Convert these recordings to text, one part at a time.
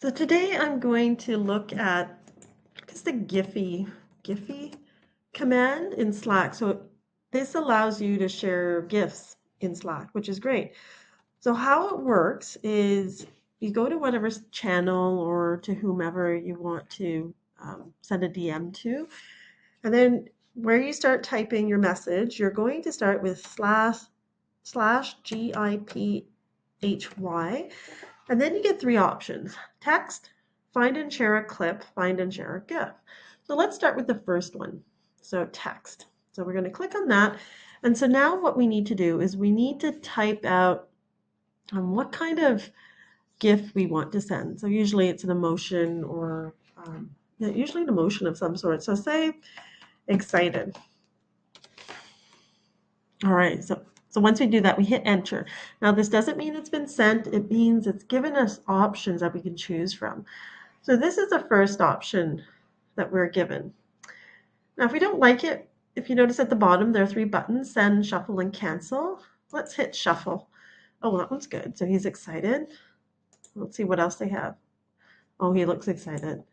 So today I'm going to look at just the Giphy command in Slack. So this allows you to share GIFs in Slack, which is great. So how it works is you go to whatever channel or to whomever you want to send a DM to, and then where you start typing your message, you're going to start with slash GIPHY, and then you get three options: text, find and share a clip, find and share a GIF. So let's start with the first one. So text. So we're going to click on that. And so now what we need to do is we need to type out what kind of GIF we want to send. So usually it's an emotion or usually an emotion of some sort. So say excited. All right, so once we do that, we hit enter. Now this doesn't mean it's been sent, it means it's given us options that we can choose from. So this is the first option that we're given. Now if we don't like it, if you notice at the bottom, there are three buttons: send, shuffle, and cancel. Let's hit shuffle. Oh, that one's good. So he's excited. Let's see what else they have. Oh, he looks excited.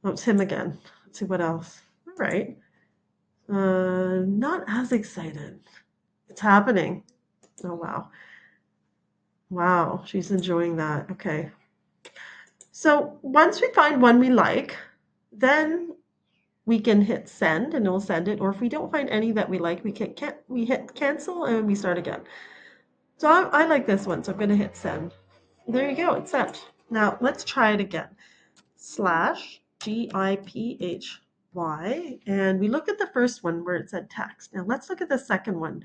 Oh, it's him again. Let's see what else. All right. Not as excited. It's happening. Oh, wow. Wow, she's enjoying that. Okay. So once we find one we like, then we can hit send and it'll send it. Or if we don't find any that we like, we hit cancel and we start again. So I like this one, so I'm going to hit send. There you go, it's sent. Now let's try it again. Slash GIPHY, and we look at the first one where it said text. Now let's look at the second one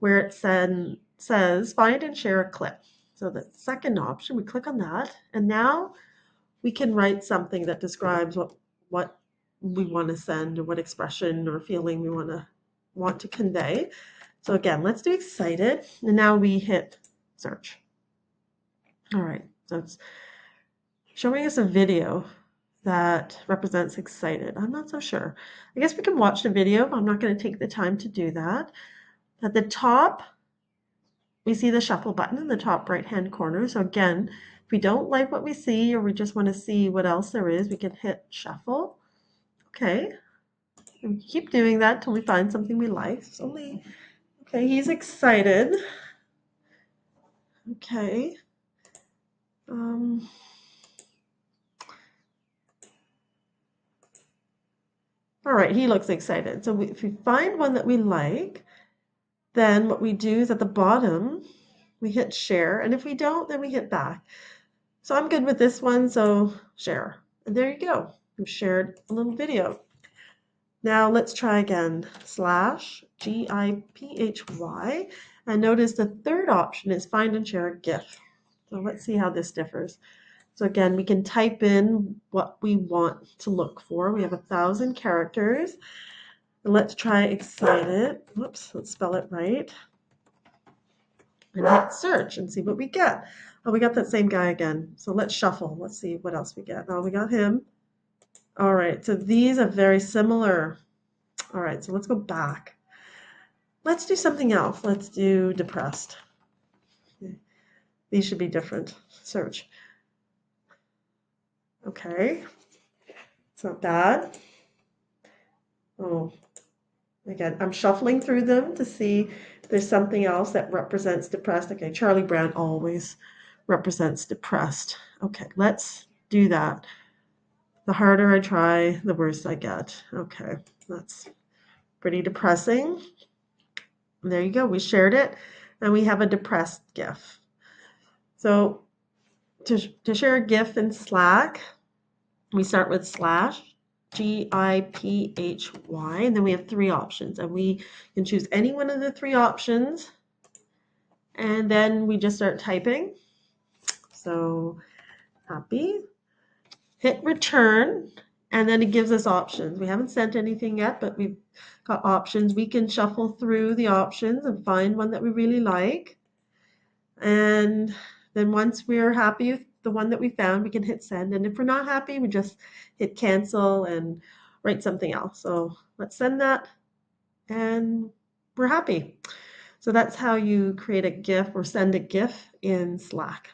where it says find and share a clip. So the second option, we click on that, and now we can write something that describes what we want to send or what expression or feeling we want to convey. So again, let's do excited, and now we hit search. All right, so it's showing us a video that represents excited. I'm not so sure. I guess we can watch the video, but I'm not going to take the time to do that. At the top, we see the shuffle button in the top right-hand corner. So again, if we don't like what we see or we just want to see what else there is, we can hit shuffle. Okay. And keep doing that till we find something we like. Okay, he's excited. Okay. All right, he looks excited. So if we find one that we like, then what we do is at the bottom, we hit share. And if we don't, then we hit back. So I'm good with this one, so share. And there you go. We've shared a little video. Now let's try again. Slash GIPHY. And notice the third option is find and share a GIF. So let's see how this differs. So again, we can type in what we want to look for. We have 1,000 characters. And let's try excited. Whoops, let's spell it right. And hit search and see what we get. Oh, we got that same guy again. So let's shuffle. Let's see what else we get. Oh, we got him. All right, so these are very similar. All right, so let's go back. Let's do something else. Let's do depressed. These should be different. Search. Okay, it's not bad. Oh, again, I'm shuffling through them to see if there's something else that represents depressed. Okay, Charlie Brown always represents depressed. Okay, let's do that. The harder I try, the worse I get. Okay, that's pretty depressing. There you go, we shared it, and we have a depressed GIF. So to share a GIF in Slack, we start with slash GIPHY, and then we have three options, and we can choose any one of the three options, and then we just start typing. So happy, hit return, and then it gives us options. We haven't sent anything yet, but we've got options. We can shuffle through the options and find one that we really like. And then once we're happy with the one that we found, we can hit send. And if we're not happy, we just hit cancel and write something else. So let's send that, and we're happy. So that's how you create a GIF or send a GIF in Slack.